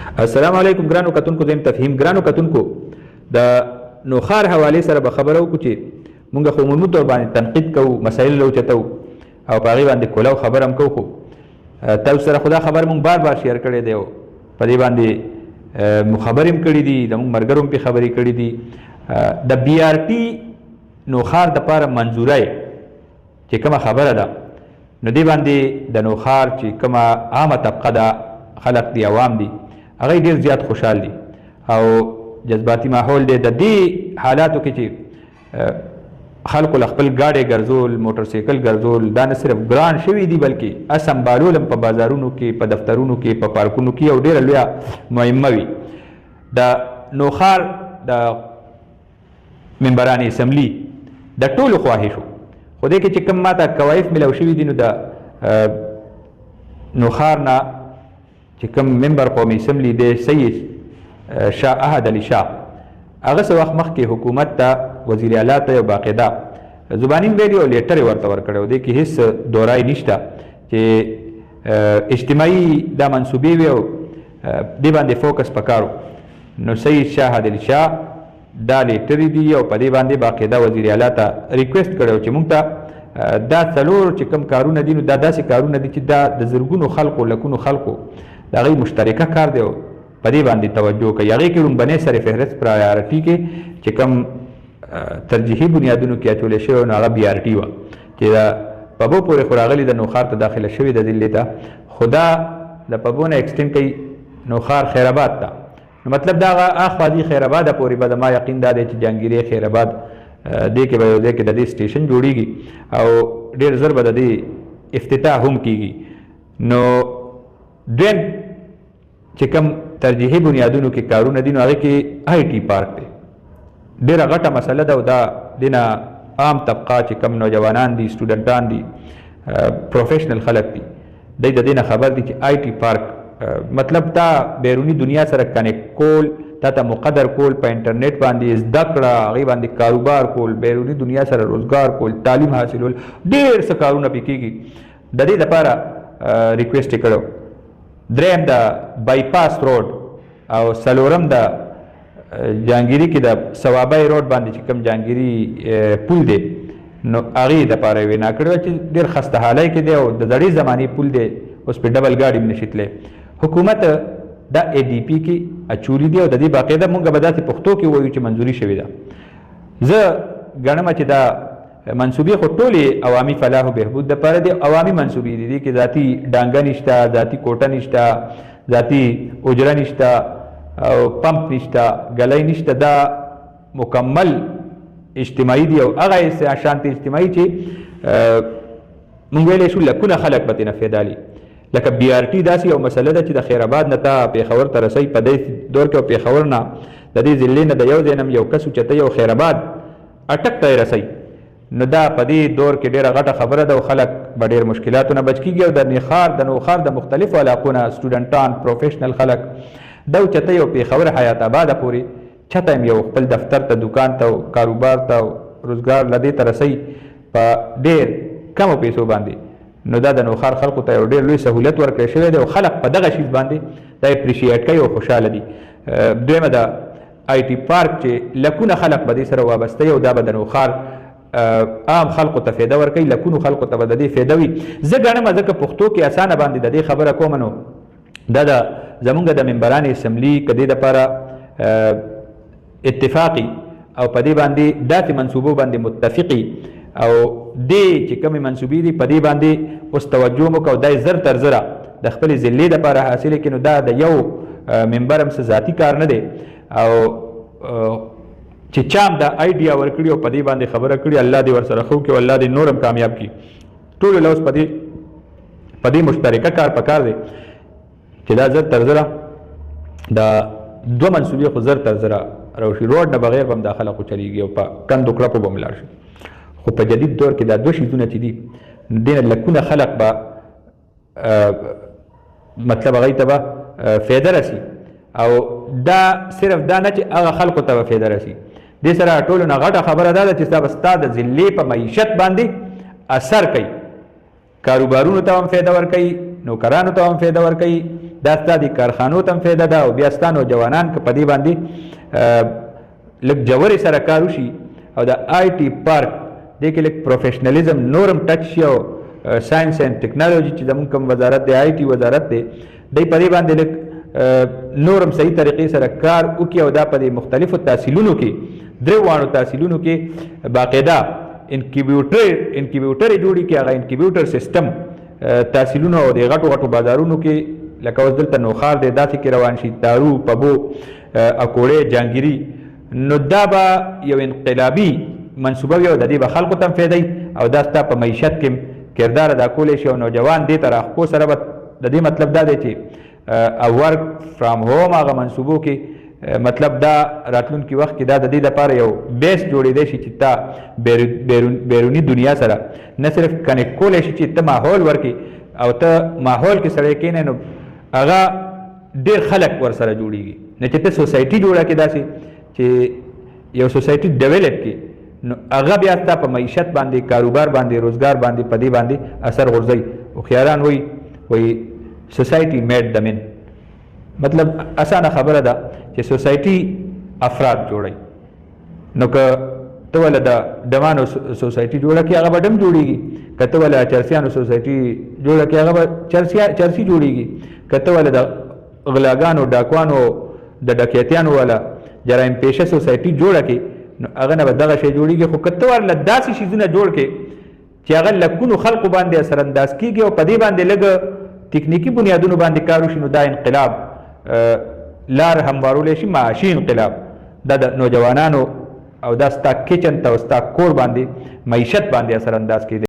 السلام علیکم ګرانو کتونکو، زم تفهیم ګرانو کتونکو د نوخار حواله سره به خبرو کو چې مونږ خو عمومي تور باندې تنقید کوو، مسایل لو چتو او پاغي باندې کولاو خبرم کوو. خو تاسو سره خدا خبر مونږ بار بار شیر کړی دی او په دې باندې مخبریم کړی دي، د مونږ مرګروم په خبرې کړی دي. د بي آر ټي نوخار د پاره منزورای چې کومه خبره ده نو دی باندې د نوخار چې کومه عامه طبقه ده، خلق دي، عوام دي، هغه ډیر زیات خوشحال دي او جذباتي ماحول دی. د دې حالاتو کې چې خلکو خپل گاډي ګرځول، موټر سایکل ګرځول، دا نه صرف ګران شوي دي بلکې اسمبالول هم په بازارونو کې، په دفترونو کې، په پارکونو کې او ډیره لویه مهمه وي. د نوخار د ممبران اسمبلی د ټولو خواهشو خو دې کې چې کوم ماته کوایف ملو شوي دي نو د نوخار نه چې کوم ممبر قومي اسمبلی دی سید شاه احد علي شاه، هغه څه وخت مخکې حکومت ته وزیر اعلی ته یو باقاعده زبانین ویډیو لیټر ورته ورکړی، دې کې هیڅ دورای نشته چې اجتماعي دا منصوبې وي او دې باندې فوکس پکارو. نو سید شاه احد علي شاه دا لیټر دی او په دې باندې باقاعده وزیر اعلی ته ریکویسټ کړی چې موږ ته دا څلور چې کوم کارونه دي نو دا داسې کارونه دي چې دا د زرګونو خلکو، لکونو خلکو د هغې مشترکه کار دی او په دې باندې توجه کوي. هغې کې لومبنی سر فهرست پرایارټي کې چې کوم ترجیحي بنیادونو کې اچولی شوی نو هغه بي آر ټي وه چې د پبو پورې خو راغلي د نوخار ته داخله شوي د ضلعې ته، خو دا د پبو نه ایکسټینډ کوي نوخار خیرآباد ته. نو مطلب دا هغه اخوا دي خیرآباده پورې به د ما یقین دا دی چې جهانګیري خیرآباد دې کې به یو ځای کې د دې سټیشن جوړیږي او ډېر ژر به د دې افتتاح هم کیږي. نو دویم چې کوم ترجیحي بنیادونو کې کارونه دي نو هغې کې آی ټي پارک دی، ډېره غټه مسله ده او دا دینه عام طبقه چې کم نوجوانان دي، سټوډنټان دي، پروفیشنل خلک دي، دی د دې نه خبر دي چې آی ټي پارک مطلب تا بیرونی دنیا سره کنیکټ کول، تا ته مقدر کول، په انټرنیټ باندې زده کړه، هغې باندې کاروبار کول، بیرونی دنیا سره روزګار کول، تعلیم حاصلول، ډېر څه کارونه پې کېږي. د دې لپاره ریکویسټ یې کړی. دریم د بایپاس روډ او څلورم د جهانګیري کې د صوابی روډ باندې چې کوم جهانګیري پل دی نو هغې دپاره یې وینا کړې وه چې ډېر خسته حالۍ کې دی او د زړې زمانې پل دی، اوس پې ډبل ګاډي هم نشي تللی. حکومت دا اے ډي پي کې اچولی دی او د دې باقاعده مونږ به داسې پښتو کې وایو چې منظوري شوې ده. زه ګڼم چې دا منصوبې خو ټولې عوامي فلاح و بهبود دپاره دي، عوامي منصوبې دي، دې کې ذاتي ډانګه نشته، ذاتي کوټه نشته، ذاتي اجره نشته او پمپ نشته، ګلی نشته، دا مکمل اجتماعي دي او هغه شانتي اجتماعي چې مونږ ویلی شو لکونه خلک به ترېنه فایده لي. لکه بي آر ټي داسې یو مسله ده چې د خیرآباد نه تا پېښور ته رسئ، په دې دور کې او پېښور نه د دې ضلعې نه د یو ځای نه یو کس اوچتئ او خیرآباد اټک ته یې رسئ، نو دا په دې دور کې ډېره غټه خبره ده او خلک به ډېر مشکلاتو نه بچ کېږي. او د نوخار د مختلفو علاقو نه سټوډنټان، پروفیشنل خلک دا اوچتئ او پېښور حیات آباده پورې چته هم یو خپل دفتر ته، دکان ته، کاروبار ته، روزګار لدې ته رسئ په ډېر کمو پیسو باندې. نو دا د نوخار خلکو ته یو ډېر لوی سهولیت ورکړی شوی دی او خلک په دغه شیز باندې دا اپریشیټ کوي او خوشحاله دي. دویمه د آی ټي پارک چې لکونه خلک به دې سره وابسته او دا به د نوخار عام خلکو ته فایده ورکوي، لکونو خلکو ته به د دې فایده وي. زه ګڼم ځکه پښتو کې اسانه باندې د دې خبره کوم نو دا د زمونږ د ممبران اسمبلي که دې دپاره اتفاقي او په دې باندې داسې منصوبو باندې متفقي او دې چې کومې منصوبې دي په دې باندې اوس توجه مو کوو، دا یې زر تر زره د خپلې ضلعې دپاره حاصلې کړي. نو دا د یو ممبر هم څه ذاتي کار نه دی او چې چا هم دا آیډیا ورکړي او په دې باندې خبره کړي، الله دې ورسره ښه وکړي او الله دې نور هم کامیاب کړي. ټولو له اوس په دې مشترکه کار پکار دی چې دا زر تر زره دا دوه منصوبې خو زر تر زره روشي، روډ نه بغیر به هم دا خلک خو چلیږي او په کندو کړپو به هم لاړ شي. خو په جدید دور کې دا دوه شیزونه چې دي دې نه لکونه خلک به مطلب هغوی ته به فایده رسي او دا صرف دا نه چې هغه خلکو ته به فایده رسي، دې سره ټولو نه غټه خبره دا ده چې ستا د ضلعې په معیشت باندې اثر کوي، کاروبارونو ته هم فایده ورکوي، نوکرانو ته هم فایده ورکوي، دا ستا د کارخانو ته هم فایده ده، او بیا ستا نوجوانان که په دې باندې لږ جوړې سره کار وشي او د آی ټي پارک دې کې لږ پروفیشنلیزم نورم ټچ شي، او ساینس اینډ ټیکنالوژي چې زموږ کوم وزارت دی، آی ټي وزارت دی، دی په دې باندې لږ نورم صحیح طریقې سره کار وکړي، او دا په دې مختلفو تحصیلونو کې 3 تحصیلونو کې باقاعده انکیبیوټر جوړي کې، هغه انکیبیوټر سیستم تحصیلونو او د غټو بازارونو کې لکه اوس دلته نوخار دی داسې کې روان شي، دارو، پبو، اکوړې، جانګیري، نو دا به یو انقلابي منصوبه وي او د دې به خلکو ته هم فایده او دا ستا په معیشت کې کردار ادا کولی شي، او نوجوان دې ته راخپو سره به د دې مطلب دا دی چې ورک فرام هوم هغه منصوبو کې مطلب دا راتلونکي وخت کې دا د دې لپاره یو بیس جوړېدی شي چې تا بیروني دنیا سره نه صرف کنیکټ کولی شي چې ته ماحول ورکې او ته ماحول کې سړی کښېنې نو هغه ډېر خلک ورسره جوړېږي، نه چې ته سوسایټي جوړه کړې داسې چې یو سوسایټي ډیولپ کړي نو هغه بیا ستا په معیشت باندې، کاروبار باندې، روزګار باندې، په دې باندې اثر غورځوي. هوښیاران وایي سوسایټي میډ د مین، مطلب اسانه خبره ده چې سوسایټي افراد جوړوي، نو که ته ولې د ډمانو سوسایټي جوړه کړې هغه به ډم جوړېږي، که ته ولې چرسیانو سوسایټي جوړه کړې هغه به چرسي جوړېږي، که ته ولې د غلاګانو، ډاکوانو، د ډکیتیانو والا جرایم پیشه سوسایټي جوړه کړې نو هغه نه به دغه شی جوړېږي. خو که ته ورله داسې شیزونه جوړ کړې چې هغه لکونو خلقو باندې اثرانداز کېږي او په دې باندې لږ تکنیکي بنیادونو باندې کار وشي، نو دا انقلاب لار هموارولی شي، معاشي انقلاب، دا د نوجوانانو او دا ستا کچن ته او ستا کور باندې معیشت باندې اثرانداز کېدی.